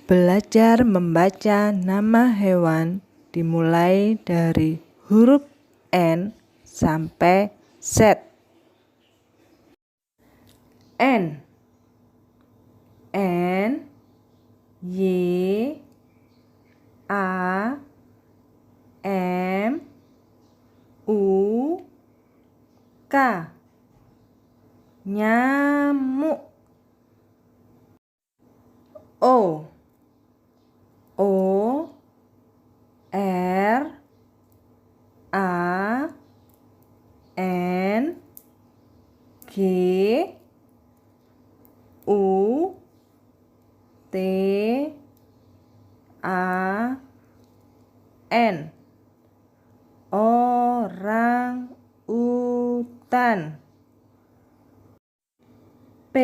Belajar membaca nama hewan dimulai dari huruf N sampai Z. N, Y, A, M, U, K. Nyamuk. O, R, A, N, G, U, T, A, N. Orang utan. P,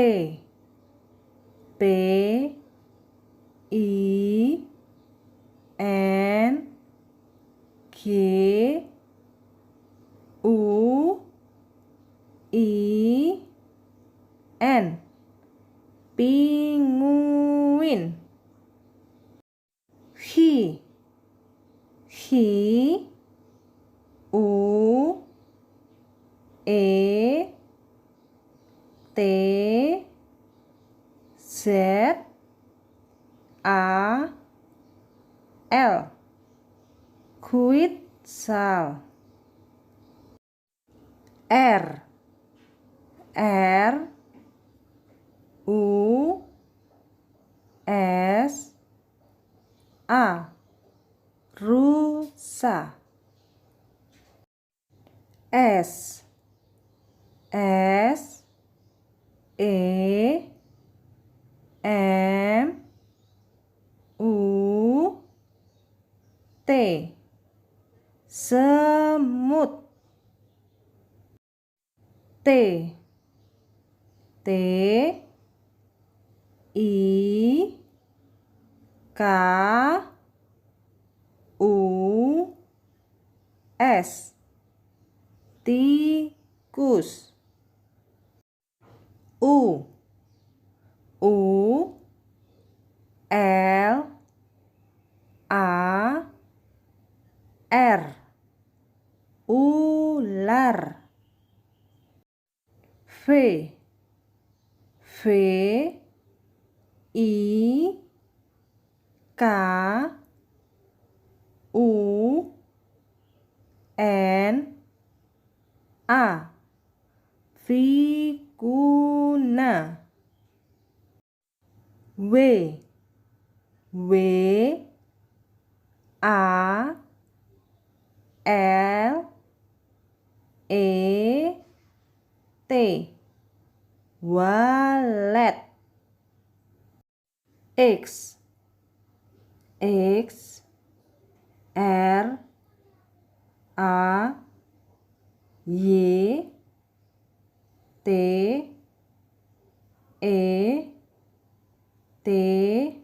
I, N, G, U, I, N. Pinguin. Hi, U, E, T, Z, A, L. Kuitsal. R, U, S, A. Rusa. S, E, M, U, T. Semut. T, I, K, U, S. Tikus. U, L, A, R. Ular. V, I, K, U, N, A. Viguna. W, A, L, E, T. Walet. X, R, A, Y, T, E, T,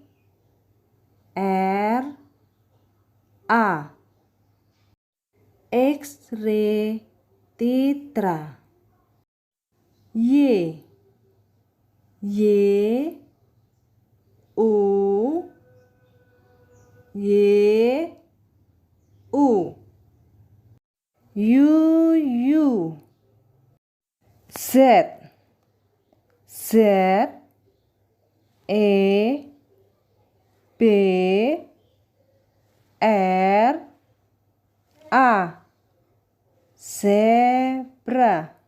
R, A. X-ray Titra. Y, U, Yuyu. Z, E, B, R, A. Zebra.